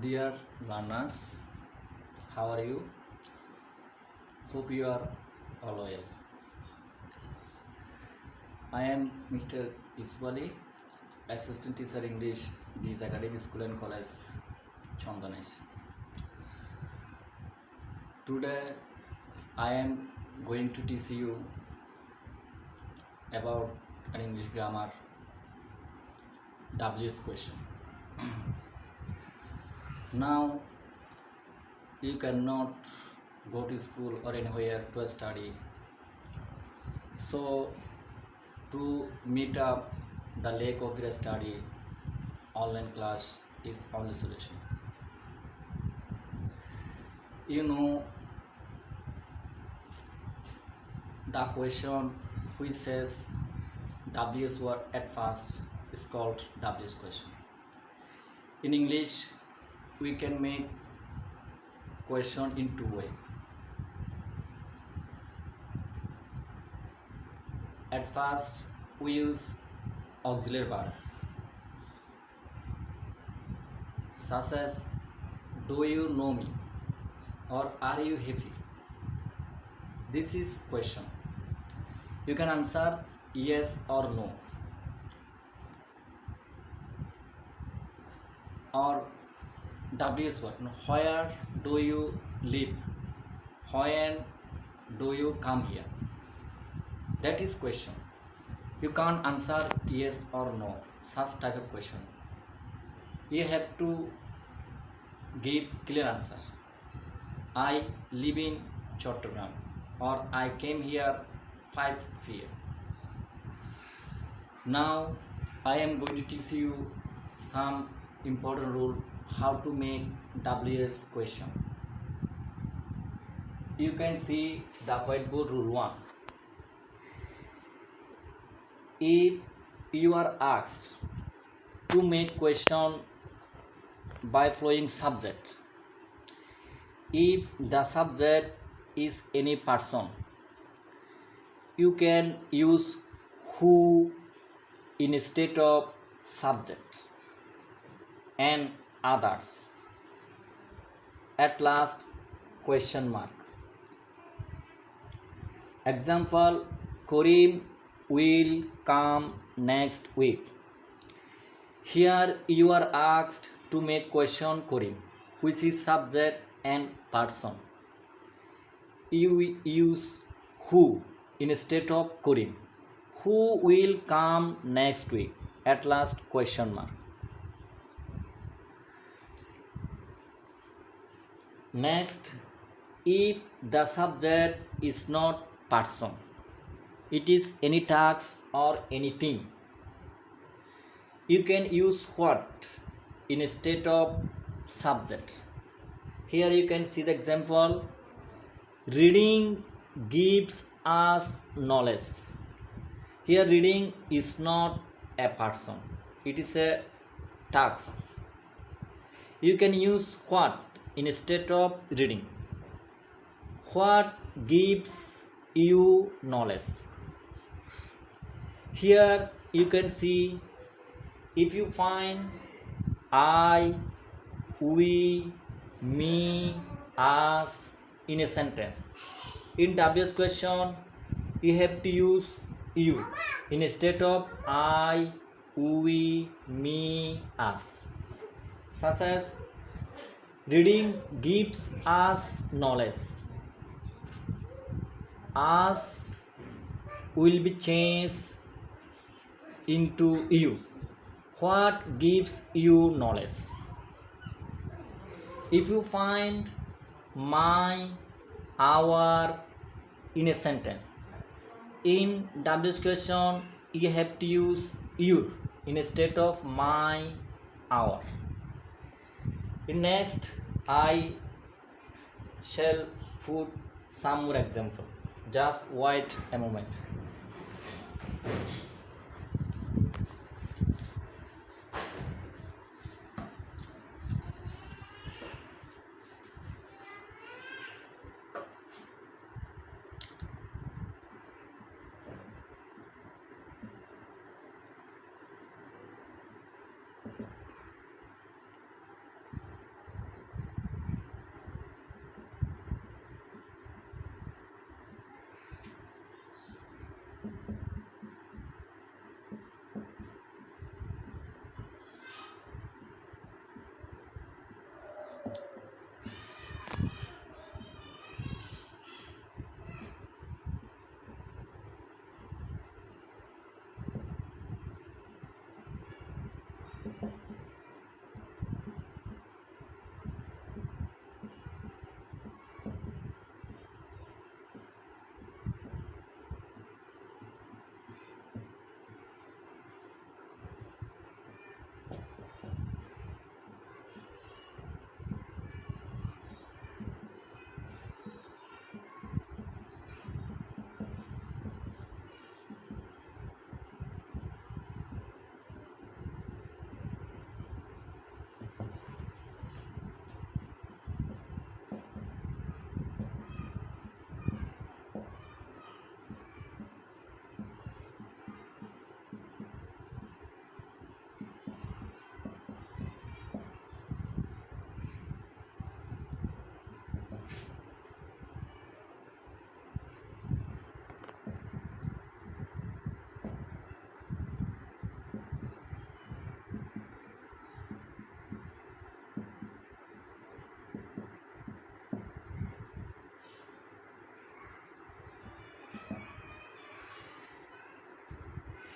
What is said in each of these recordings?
Dear learners, how are you? Hope you are all well. I am Mr. Iswali, Assistant Teacher English, this Academy School and College, Chandanesh. Today I am going to teach you about an English grammar WS question. Now you cannot go to school or anywhere to study, so to meet up the lack of your study, online class is only solution. You know, the question which says WS word at first is called WS question. In English we can make question in two ways. At first we use auxiliary verb such as do you know me or are you happy. This is question. You can answer yes or no. Or WS word, where do you live, when do you come here. That is question. You can't answer yes or no such type of question. You have to give clear answer. I live in Chattogram or I came here 5 p.m. Now I am going to teach you some important rule how to make WS question. You can see the whiteboard rule 1. If you are asked to make question by following subject, if the subject is any person, you can use who instead of subject and others. At last question mark. Example, Karim will come next week. Here you are asked to make question Karim, which is subject and person. You use who instead of Karim. Who will come next week? At last question mark. Next, if the subject is not person, it is any task or anything, you can use what instead of subject. Here you can see the example, reading gives us knowledge. Here reading is not a person, it is a task. You can use what instead of reading. What gives you knowledge. Here you can see, if you find I, we, me, us in a sentence, in WS question you have to use you instead of I, we, me, us. Such as reading gives us knowledge. Us will be changed into you. What gives you knowledge? If you find my, our in a sentence, in WS question you have to use you instead of my, our. In next I shall put some more example. Just wait a moment.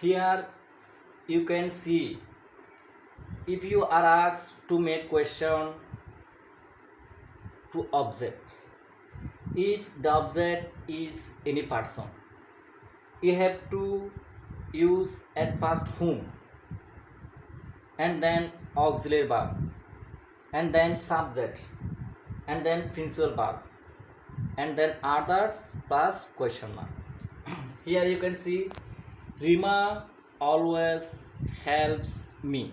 Here you can see, if you are asked to make question to object, if the object is any person, you have to use at first whom, and then auxiliary verb, and then subject, and then principal verb, and then others plus question mark. Here you can see, Rima always helps me.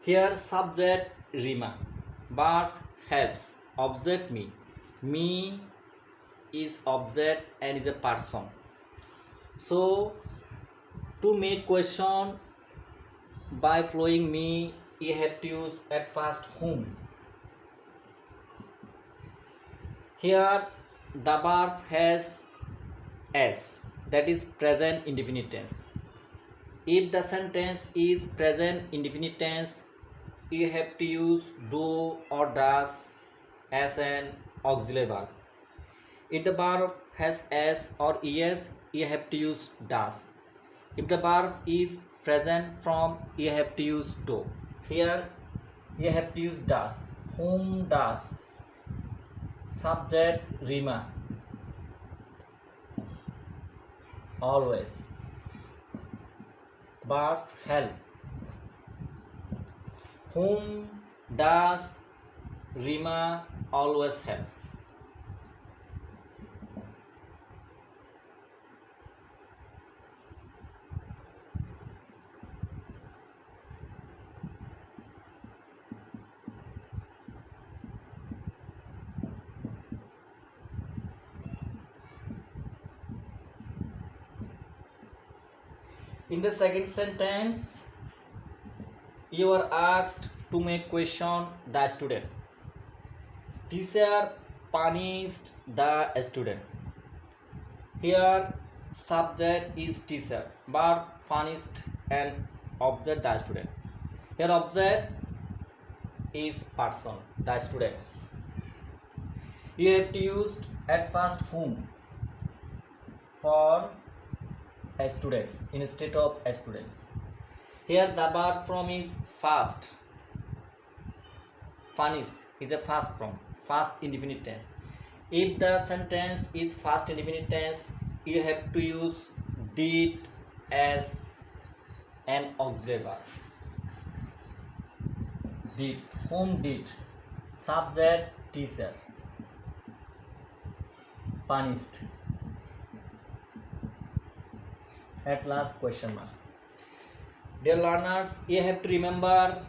Here subject Rima, verb helps, object me. Me is object and is a person. So to make question by flowing me, you have to use at first whom. Here the verb has s, that is present indefinite tense. If the sentence is present indefinite tense, you have to use do or does as an auxiliary verb. If the verb has s or es, you have to use does. If the verb is present form, you have to use do. Here you have to use does. Whom does, subject Rima, always, verb help. Whom does Rima always help? In the second sentence, you are asked to make question the student. Teacher punished the student. Here subject is teacher, verb punished, and object the student. Here object is person, the students. You have to use at first whom for students instead of students. Here the verb form is fast. Punished is a fast form, fast indefinite tense. If the sentence is fast indefinite tense, you have to use did as an auxiliary verb. Did, whom did, subject teacher, punished, at last question mark. Dear learners, you have to remember,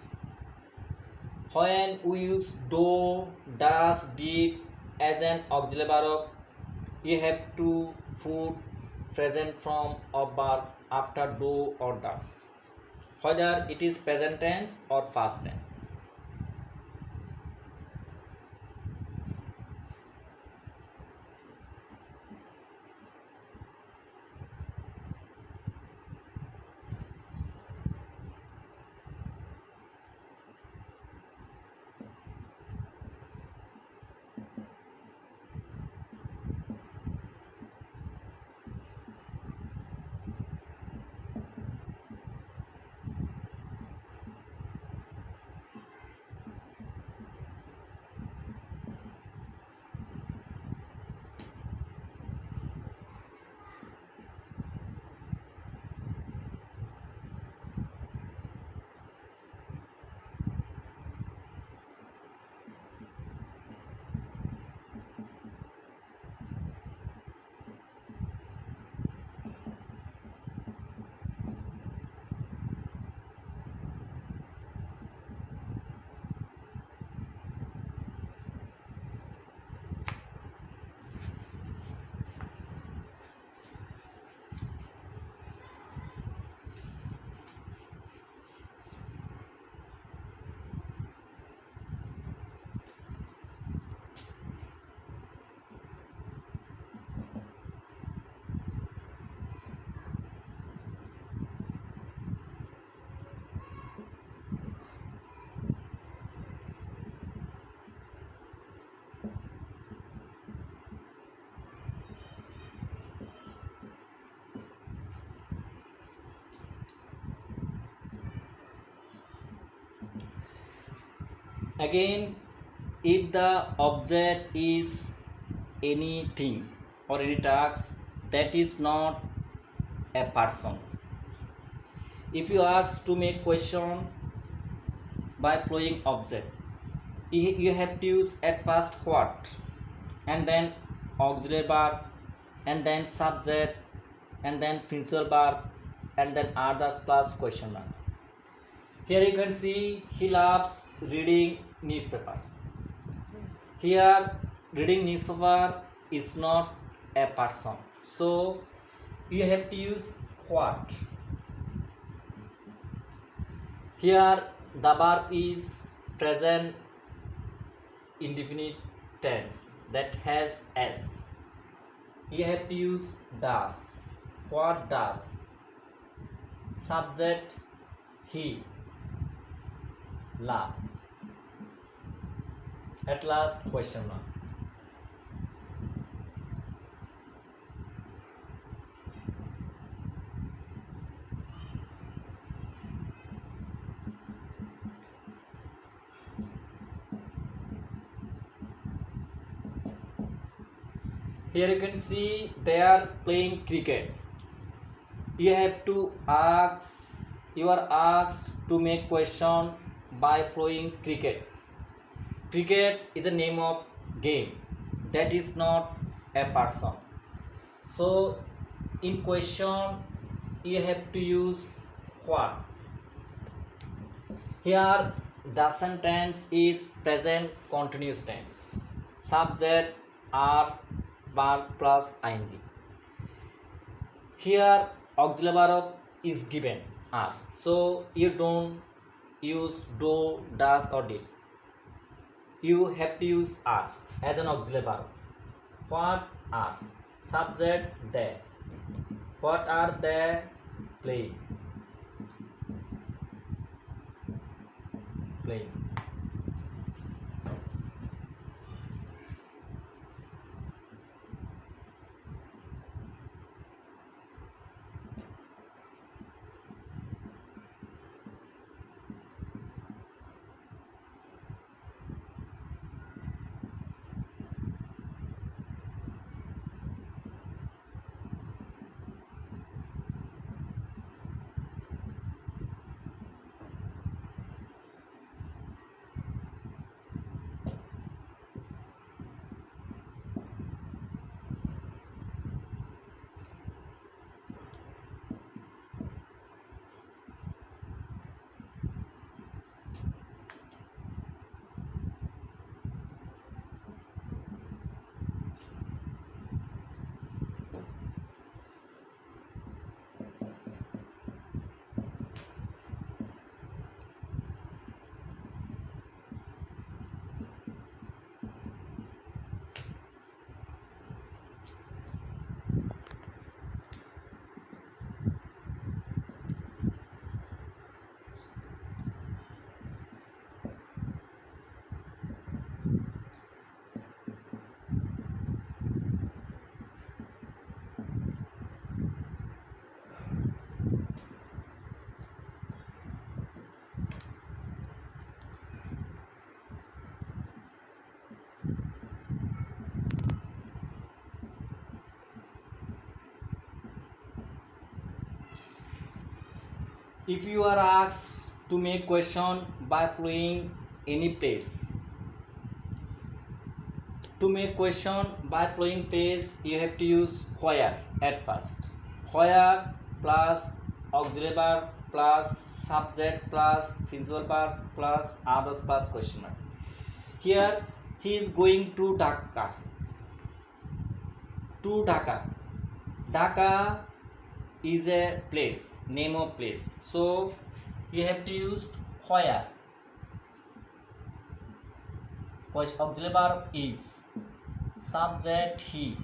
when we use do, does, did as an auxiliary verb, you have to put present form of verb after do or does, whether it is present tense or past tense. Again, if the object is anything or any task, that is not a person. If you ask to make question by flowing object, you have to use at first what, and then auxiliary verb, and then subject, and then principal verb, and then others plus question mark. Here you can see he loves reading newspaper. Here reading newspaper is not a person, so you have to use what. Here the verb is present indefinite tense that has s. You have to use does. What does? Subject he. Love. At last question mark. Here you can see they are playing cricket. You have to ask, you are asked to make question by flowing cricket. Cricket is a name of game, that is not a person. So in question you have to use what. Here the sentence is present continuous tense. Subject are verb plus ing. Here auxiliary verb is given are, so you don't use do, does or did. You have to use are as an auxiliary verb. What are? Subject they. What are they? Playing. Playing. If you are asked to make question by flowing any place, to make question by flowing place you have to use where at first. Where plus auxiliary verb plus subject plus principal verb plus others plus question mark. Here he is going to Dhaka. To Dhaka. Dhaka is a place, name of place. So you have to use where. Auxiliary verb is, subject he.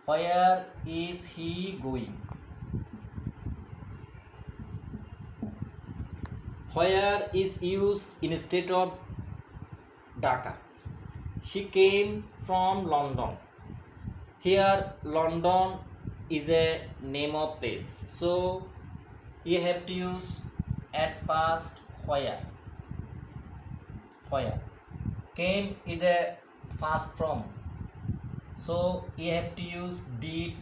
Where is he going? Where is used instead of Dhaka. She came from London. Here London is a name of place, so you have to use at first where. where. Came is a fast from, so you have to use did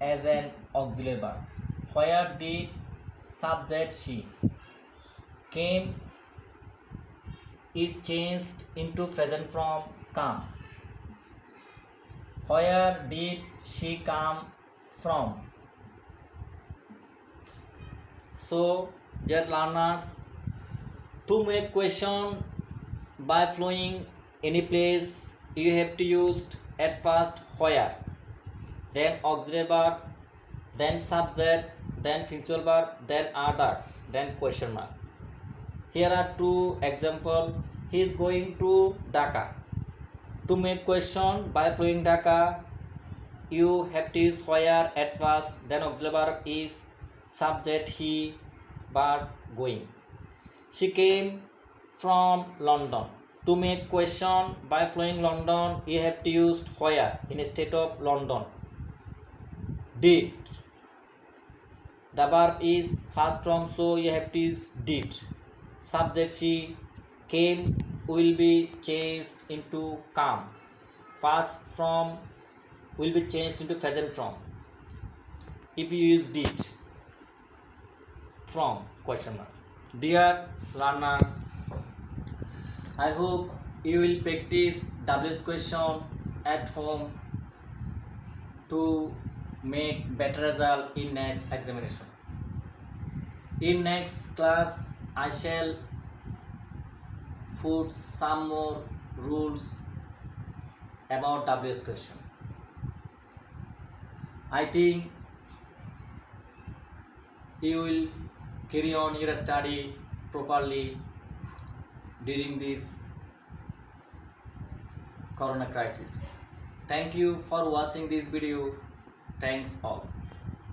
as an auxiliary verb. Where did subject she. Came is changed into present from come. Where did she come from? So, dear learners, to make question by flowing any place, you have to use at first where, then auxiliary verb, then subject, then functional verb, then others, then question mark. Here are two examples. He is going to Dhaka. To make question by flowing Dhaka, you have to use where at first, then auxiliary verb is subject he, verb going. She came from London. To make question by flowing London, you have to use where instead of London. Did. The verb is first form, so you have to use did. Subject she. Came will be changed into come. Past form will be changed into present form if you use did from question mark. Dear learners, I hope you will practice WS question at home to make better result in next examination. In next class, I shall put some more rules about WS question. I think you will carry on your study properly during this corona crisis. Thank you for watching this video. Thanks all.